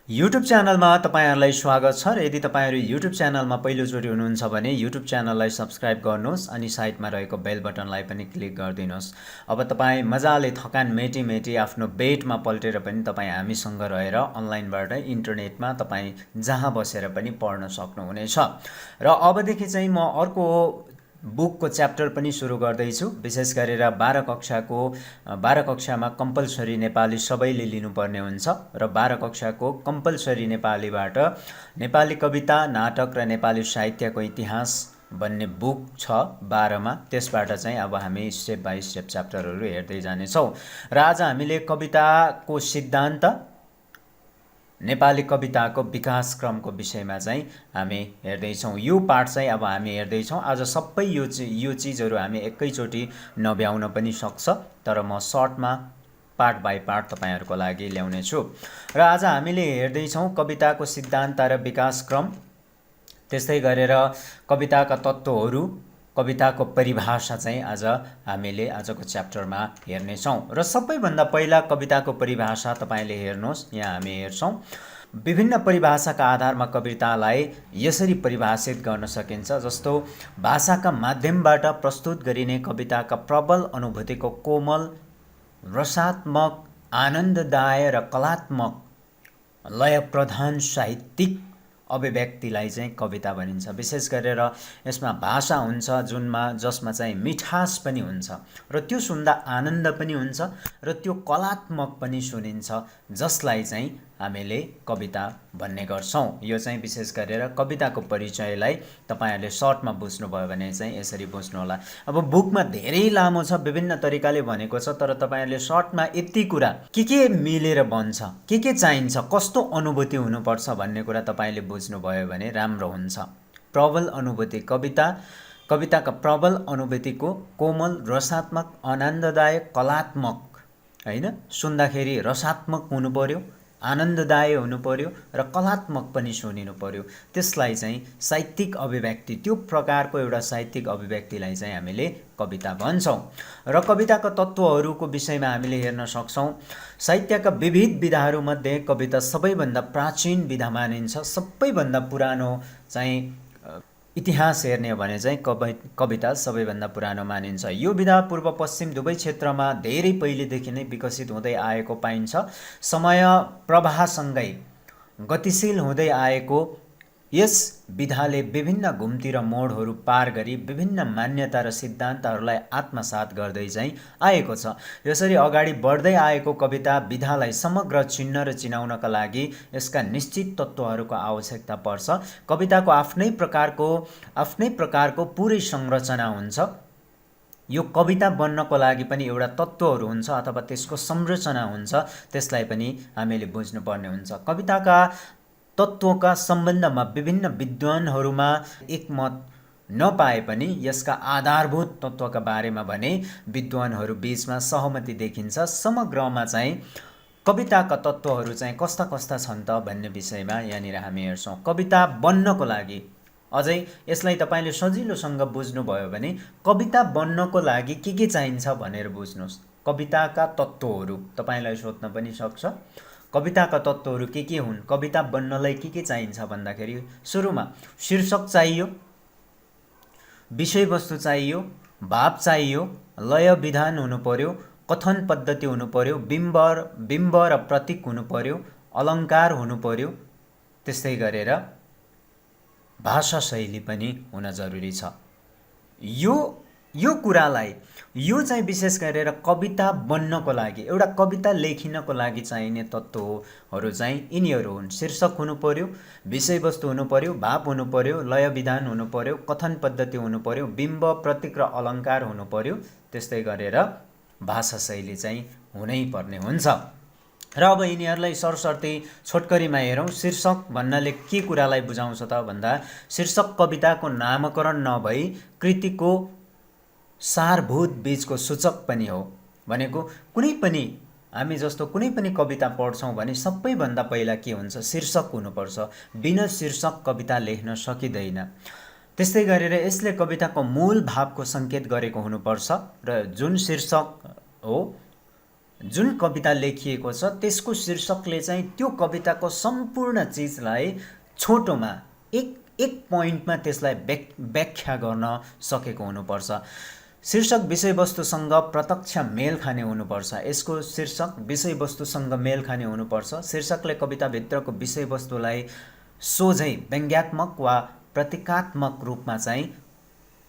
YouTube च्यानलमा तपाईँहरूलाई स्वागत छ र यदि तपाईँहरू युट्युब च्यानलमा पहिलोचोटि हुनुहुन्छ भने युट्युब च्यानललाई सब्सक्राइब गर्नुहोस् अनि साइडमा रहेको बेल बटनलाई पनि क्लिक गरिदिनुहोस्। अब तपाईँ मजाले थकान मेटी मेटी आफ्नो बेडमा पल्टेर पनि तपाईँ हामीसँग रहेर अनलाइनबाट इन्टरनेटमा तपाईँ जहाँ बसेर पनि पढ्न सक्नुहुनेछ। र अबदेखि चाहिँ म अर्को बुकको च्याप्टर पनि सुरु गर्दैछु। विशेष गरेर 12 कक्षामा कम्पलसरी नेपाली सबैले लिनुपर्ने हुन्छ र 12 कक्षाको कम्पलसरी नेपालीबाट नेपाली कविता, नाटक र नेपाली साहित्यको इतिहास भन्ने बुक छ 12मा। त्यसबाट चाहिँ अब हामी स्टेप बाई स्टेप च्याप्टरहरू हेर्दै जानेछौँ र आज हामीले कविताको सिद्धान्त, नेपाली कविताको विकासक्रमको विषयमा चाहिँ हामी हेर्दैछौँ। यो पाठ चाहिँ अब हामी हेर्दैछौँ। आज सबै यो चिजहरू हामी एकैचोटि नभ्याउन पनि सक्छ, तर म सर्टमा पार्ट बाई पार्ट तपाईँहरूको लागि ल्याउनेछु। र आज हामीले हेर्दैछौँ कविताको सिद्धान्त र विकासक्रम, त्यस्तै गरेर कविताका तत्त्वहरू, कविताको परिभाषा चाहिँ आज हामीले आजको च्याप्टरमा हेर्नेछौँ। र सबैभन्दा पहिला कविताको परिभाषा तपाईँले हेर्नुहोस्, यहाँ हामी हेर्छौँ। विभिन्न परिभाषाका आधारमा कवितालाई यसरी परिभाषित गर्न सकिन्छ, जस्तो भाषाका माध्यमबाट प्रस्तुत गरिने कविताका प्रबल अनुभूतिको कोमल, रसात्मक, आनन्ददायक र कलात्मक लय प्रधान साहित्यिक अभिव्यक्तिलाई चाहिँ कविता भनिन्छ। विशेष गरेर यसमा भाषा हुन्छ जसमा चाहिँ मिठास पनि हुन्छ र त्यो सुन्दा आनन्द पनि हुन्छ र त्यो कलात्मक पनि सुनिन्छ, जसलाई चाहिँ हामीले कविता भन्ने गर्छौँ। यो चाहिँ विशेष गरेर कविताको परिचयलाई तपाईँहरूले सर्टमा बुझ्नुभयो भने चाहिँ यसरी बुझ्नुहोला। अब बुकमा धेरै लामो छ, विभिन्न तरिकाले भनेको छ, तर तपाईँहरूले सर्टमा यति कुरा के मिलेर बन्छ, के चाहिन्छ, कस्तो अनुभूति हुनुपर्छ भन्ने कुरा तपाईँले बुझ्नुभयो भने राम्रो हुन्छ। प्रबल अनुभूति, कविताका प्रबल अनुभूतिको कोमल, रसात्मक, आनन्ददायक, कलात्मक, हैन, सुन्दाखेरि रसात्मक हुनु पर्यो, आनन्ददायक हुनु पर्यो र कलात्मक पनि सुनिनु पर्यो। त्यसलाई चाहिँ साहित्यिक अभिव्यक्ति, त्यो प्रकारको एउटा साहित्यिक अभिव्यक्तिलाई चाहिँ हामीले कविता भन्छौँ। र कविताका तत्त्वहरूको विषयमा हामीले हेर्न सक्छौँ। साहित्यका विविध विधाहरूमध्ये कविता सबैभन्दा प्राचीन विधा मानिन्छ। सबैभन्दा पुरानो चाहिँ इतिहास हेर्ने हो भने चाहिँ कविता सबैभन्दा पुरानो मानिन्छ। यो विधा पूर्व पश्चिम दुवै क्षेत्रमा धेरै पहिलेदेखि नै विकसित हुँदै आएको पाइन्छ। समय प्रवाहसँगै गतिशील हुँदै आएको यस विधाले विभिन्न घुम्ती र मोडहरू पार गरी विभिन्न मान्यता र सिद्धान्तहरूलाई आत्मसात गर्दै चाहिँ आएको छ। यसरी अगाडि बढ्दै आएको कविता विधालाई समग्र चिन्न र चिनाउनका लागि यसका निश्चित तत्त्वहरूको आवश्यकता पर्छ। कविताको आफ्नै प्रकारको पुरै संरचना हुन्छ। यो कविता बन्नको लागि पनि एउटा तत्त्वहरू हुन्छ अथवा त्यसको संरचना हुन्छ, त्यसलाई पनि हामीले बुझ्नुपर्ने हुन्छ। कविताका तत्त्वका सम्बन्धमा विभिन्न विद्वानहरूमा एकमत नपाए पनि यसका आधारभूत तत्त्वका बारेमा भने विद्वानहरू बीचमा सहमति देखिन्छ। समग्रमा चाहिँ कविताका तत्त्वहरू चाहिँ कस्ता कस्ता छन् त भन्ने विषयमा यहाँनिर हामी हेर्छौँ। कविता बन्नको लागि अझै यसलाई तपाईँले सजिलोसँग बुझ्नुभयो भने कविता बन्नको लागि के चाहिन्छ भनेर बुझ्नुहोस्। कविताका तत्त्वहरू तपाईँलाई सोध्न पनि सक्छ, कविताका तत्त्वहरू के हुन्, कविता बन्नलाई के चाहिन्छ भन्दाखेरि सुरुमा शीर्षक चाहियो, विषयवस्तु चाहियो, भाव चाहियो, लय विधान हुनु पर्यो, कथन पद्धति हुनु पर्यो, बिम्ब र प्रतीक हुनु पर्यो, अलङ्कार हुनु पर्यो, त्यस्तै गरेर भाषा शैली पनि हुन जरुरी छ। यो कुरालाई यो चाहिँ विशेष गरेर कविता बन्नको लागि, एउटा कविता लेखिनको लागि चाहिने तत्त्वहरू चाहिँ यिनीहरू हुन्। शीर्षक हुनु पर्यो, विषयवस्तु हुनु पर्यो, भाव हुनु पर्यो, लय विधान हुनु पर्यो, कथन पद्धति हुनु पर्यो, बिम्ब प्रतीक र अलङ्कार हुनु पर्यो, त्यस्तै गरेर भाषा शैली चाहिँ हुनै पर्ने हुन्छ। र अब यिनीहरूलाई सरसर्ती छोटकरीमा हेरौँ। शीर्षक भन्नाले के कुरालाई बुझाउँछ त भन्दा शीर्षक कविताको नामकरण नभई कृतिको सारभूत बीजको सूचक पनि हो। भनेको कुनै पनि हामी जस्तो कुनै पनि कविता पढ्छौँ भने सबैभन्दा पहिला के हुन्छ, शीर्षक हुनुपर्छ। बिना शीर्षक कविता लेख्न सकिँदैन। त्यस्तै गरेर यसले कविताको मूल भावको सङ्केत गरेको हुनुपर्छ र जुन शीर्षक हो जुन कविता लेखिएको छ त्यसको शीर्षकले चाहिँ त्यो कविताको सम्पूर्ण चिजलाई छोटोमा एक एक पोइन्टमा त्यसलाई व्याख्या गर्न सकेको हुनुपर्छ। शीर्षक विषयवस्तुसँग प्रत्यक्ष मेल खाने हुनुपर्छ। यसको शीर्षक विषयवस्तुसँग मेल खाने हुनुपर्छ। शीर्षकले कविताभित्रको विषयवस्तुलाई सोझै व्यङ्ग्यात्मक वा प्रतीकात्मक रूपमा चाहिँ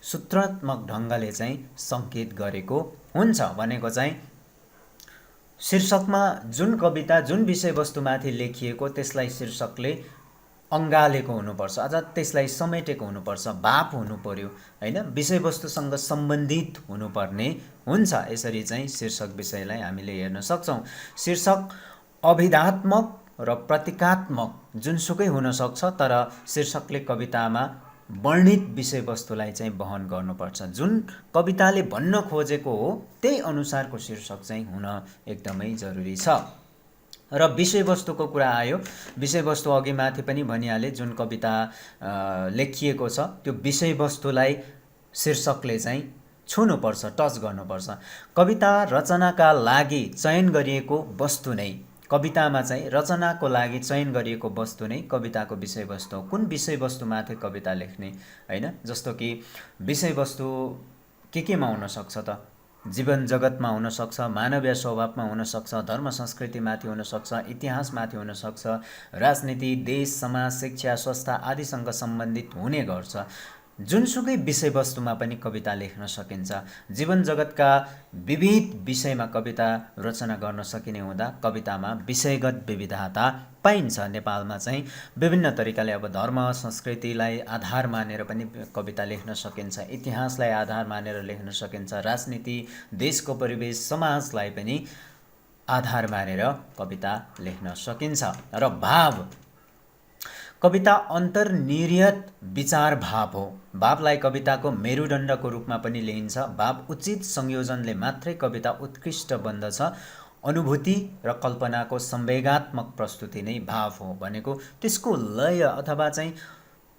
सूत्रात्मक ढङ्गले चाहिँ सङ्केत गरेको हुन्छ। भनेको चाहिँ शीर्षकमा जुन कविता जुन विषयवस्तुमाथि लेखिएको त्यसलाई शीर्षकले अँगालेको हुनुपर्छ, अझ त्यसलाई समेटेको हुनुपर्छ, भाव हुनु पर्यो हैन, विषयवस्तुसँग सम्बन्धित हुनुपर्ने हुन्छ। यसरी चाहिँ शीर्षक विषयलाई हामीले हेर्न सक्छौँ। शीर्षक अभिधात्मक र प्रतीकात्मक जुनसुकै हुन सक्छ, तर शीर्षकले कवितामा वर्णित विषयवस्तुलाई चाहिँ वहन गर्नुपर्छ। जुन कविताले भन्न खोजेको हो त्यही अनुसारको शीर्षक चाहिँ हुन एकदमै जरुरी छ। र विषयवस्तुको कुरा आयो, विषयवस्तु अघि माथि पनि भनिहाले, जुन कविता लेखिएको छ त्यो विषयवस्तुलाई शीर्षकले चाहिँ छुनुपर्छ, टच गर्नुपर्छ। कविता रचनाका लागि चयन गरिएको वस्तु नै, कवितामा चाहिँ रचनाको लागि चयन गरिएको वस्तु नै कविताको विषयवस्तु हो। कुन विषयवस्तुमाथि कविता लेख्ने हैन, जस्तो कि विषयवस्तु केमा हुन सक्छ त, जीवन जगतमा हुन सक्छ, मानवीय स्वभावमा हुन सक्छ, धर्म संस्कृतिमाथि हुन सक्छ, इतिहासमाथि हुन सक्छ, राजनीति, देश, समाज, शिक्षा, स्वास्थ्य आदिसँग सम्बन्धित हुने गर्छ। जुनसुकै विषयवस्तुमा पनि कविता लेख्न सकिन्छ। जीवन जगतका विविध विषयमा कविता रचना गर्न सकिने हुँदा कवितामा विषयगत विविधता पाइन्छ। नेपालमा चाहिँ विभिन्न तरिकाले अब धर्म संस्कृतिलाई आधार मानेर पनि कविता लेख्न सकिन्छ, इतिहासलाई आधार मानेर लेख्न सकिन्छ, राजनीति, देशको परिवेश, समाजलाई पनि आधार मानेर कविता लेख्न सकिन्छ। र भाव, कविता अन्तर्निहित विचार भाव हो। भावलाई कविताको मेरुदण्डको रूपमा पनि लिइन्छ। भाव उचित संयोजनले मात्रै कविता उत्कृष्ट बन्दछ। अनुभूति र कल्पनाको संवेगात्मक प्रस्तुति नै भाव हो। भनेको त्यसको लय अथवा चाहिँ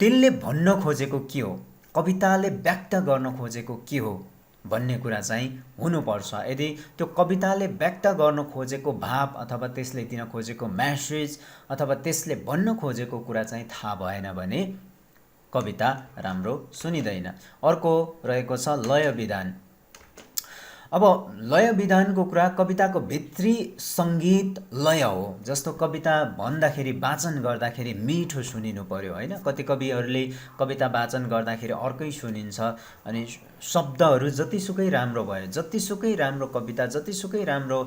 त्यसले भन्न खोजेको के हो, कविताले व्यक्त गर्न खोजेको के हो भन्ने कुरा चाहिँ हुनुपर्छ। यदि त्यो कविताले व्यक्त गर्न खोजेको भाव अथवा त्यसले दिन खोजेको म्यासेज अथवा त्यसले भन्न खोजेको कुरा चाहिँ थाहा भएन भने कविता राम्रो सुनिँदैन। अर्को रहेको छ लय विधान। अब लय विधानको कुरा, कविताको भित्री सङ्गीत लय हो। जस्तो कविता भन्दाखेरि, वाचन गर्दाखेरि मिठो सुनिनु पर्यो हैन। कति कविहरूले कविता वाचन गर्दाखेरि अर्कै सुनिन्छ, अनि शब्दहरू जतिसुकै राम्रो भयो, जतिसुकै राम्रो कविता, जतिसुकै राम्रो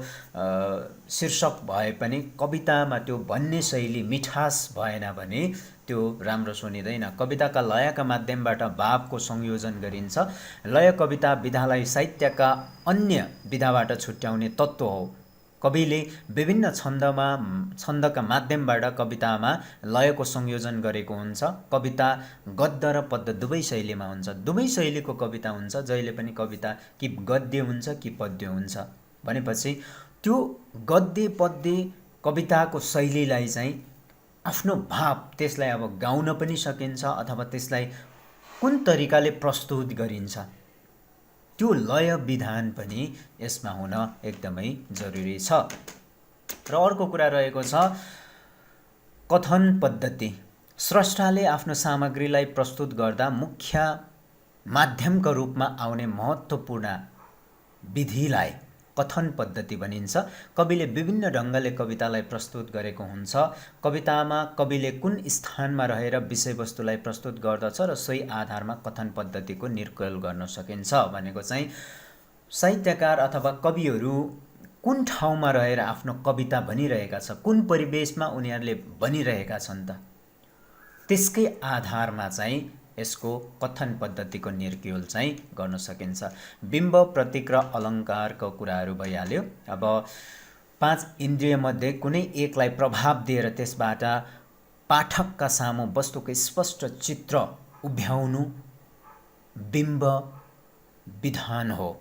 शीर्षक भए पनि कवितामा त्यो भन्ने शैली मिठास भएन भने त्यो राम्रो सुनिँदैन। कविताका लयका माध्यमबाट भावको संयोजन गरिन्छ। लय कविता विधालाई साहित्यका अन्य विधाबाट छुट्याउने तत्त्व हो। कविले विभिन्न छन्दका माध्यमबाट कवितामा लयको संयोजन गरेको हुन्छ। कविता गद्य र पद्य दुवै शैलीमा हुन्छ। दुवै शैलीको कविता हुन्छ। जहिले पनि कविता कि गद्य हुन्छ कि पद्य हुन्छ भनेपछि त्यो गद्य पद्य कविताको शैलीलाई चाहिँ आफ्नो भाव, त्यसलाई अब गाउन पनि सकिन्छ अथवा त्यसलाई कुन तरिकाले प्रस्तुत गरिन्छ त्यो लय विधान पनि यसमा हुन एकदमै जरुरी छ। र अर्को कुरा रहेको छ कथन पद्धति। स्रष्टाले आफ्नो सामग्रीलाई प्रस्तुत गर्दा मुख्य माध्यमका रूपमा आउने महत्त्वपूर्ण विधिलाई कथन पद्धति भनिन्छ। कविले विभिन्न ढङ्गले कवितालाई प्रस्तुत गरेको हुन्छ। कवितामा कविले कुन स्थानमा रहेर विषयवस्तुलाई प्रस्तुत गर्दछ र सोही आधारमा कथन पद्धतिको निर्कल गर्न सकिन्छ। भनेको चाहिँ साहित्यकार अथवा कविहरू कुन ठाउँमा रहेर आफ्नो कविता भनिरहेका छ, कुन परिवेशमा उनीहरूले भनिरहेका छन् त, त्यसकै आधारमा चाहिँ यसको कथन पद्धतिको निर्क्युल चाहिँ गर्न सकिन्छ। बिम्ब, प्रतीक र अलङ्कारको कुराहरू भइहाल्यो। अब 5 इन्द्रिय मध्ये कुनै एकलाई प्रभाव दिएर त्यसबाट पाठकका सामु वस्तुको स्पष्ट चित्र उभ्याउनु बिम्ब विधान हो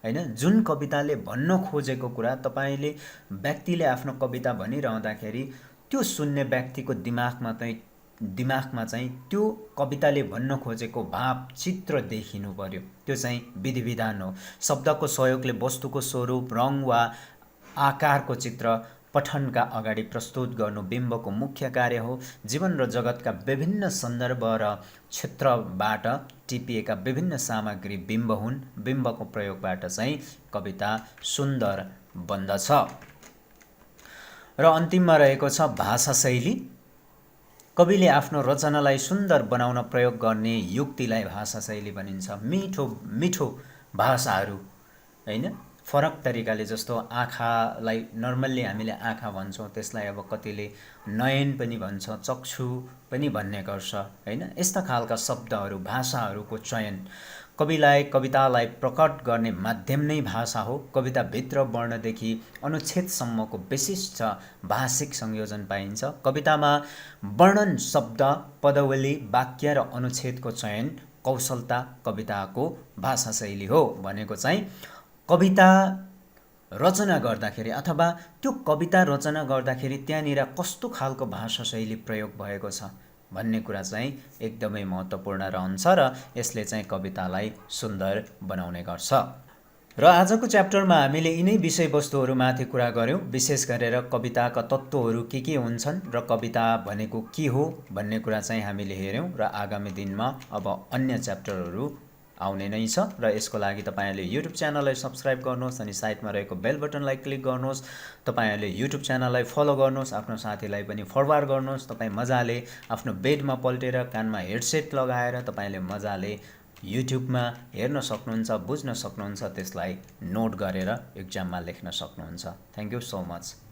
हैन। जुन कविताले भन्न खोजेको कुरा तपाईले व्यक्तिले आफ्नो कविता भनिरहँदाखेरि त्यो सुन्ने व्यक्तिको दिमागमा चाहिँ त्यो कविताले भन्न खोजेको भाव, चित्र देखिनु पर्यो। त्यो चाहिँ विधि विधान हो। शब्दको सहयोगले वस्तुको स्वरूप, रङ वा आकारको चित्र पठनका अगाडि प्रस्तुत गर्नु बिम्बको मुख्य कार्य हो। जीवन र जगतका विभिन्न सन्दर्भ र क्षेत्रबाट टिपिएका विभिन्न सामग्री बिम्ब हुन्। बिम्बको प्रयोगबाट चाहिँ कविता सुन्दर बन्दछ। र अन्तिममा रहेको छ भाषा शैली। कविले आफ्नो रचनालाई सुन्दर बनाउन प्रयोग गर्ने युक्तिलाई भाषा शैली भनिन्छ। मिठो मिठो भाषाहरू हैन, फरक तरिकाले, जस्तो आँखालाई नर्मल्ली हामीले आँखा भन्छौँ, त्यसलाई अब कतिले नयन पनि भन्छ, चक्षु पनि भन्ने गर्छ हैन। यस्ता खालका शब्दहरू, भाषाहरूको चयन कवितालाई प्रकट गर्ने माध्यम नै भाषा हो। कविताभित्र वर्णदेखि अनुच्छेदसम्मको विशिष्ट भाषिक संयोजन पाइन्छ। कवितामा वर्णन, शब्द, पदावली, वाक्य र अनुच्छेदको चयन कौशलता कविताको भाषा शैली हो। भनेको चाहिँ कविता रचना गर्दाखेरि अथवा त्यो कविता रचना गर्दाखेरि त्यहाँनिर कस्तो खालको भाषा शैली प्रयोग भएको छ भन्ने कुरा चाहिँ एकदमै महत्त्वपूर्ण रहन्छ र यसले चाहिँ कवितालाई सुन्दर बनाउने गर्छ। र आजको च्याप्टरमा हामीले यिनै विषयवस्तुहरूमाथि कुरा गऱ्यौँ। विशेष गरेर कविताका तत्त्वहरू के हुन्छन् र कविता भनेको के हो भन्ने कुरा चाहिँ हामीले हेऱ्यौँ। र आगामी दिनमा अब अन्य च्याप्टरहरू आउने नै छ। र यसको लागि तपाईहरूले युट्युब च्यानललाई सब्स्क्राइब गर्नुहोस् अनि साइडमा रहेको बेल बटनलाई क्लिक गर्नुहोस्। तपाईहरूले युट्युब च्यानललाई फलो गर्नुहोस्, आफ्नो साथीलाई पनि फरवार्ड गर्नुहोस्। तपाईँ मजाले आफ्नो बेडमा पल्टेर कानमा हेडसेट लगाएर तपाईँले मजाले युट्युबमा हेर्न सक्नुहुन्छ, बुझ्न सक्नुहुन्छ, त्यसलाई नोट गरेर एक्जाममा लेख्न सक्नुहुन्छ। Thank you so much.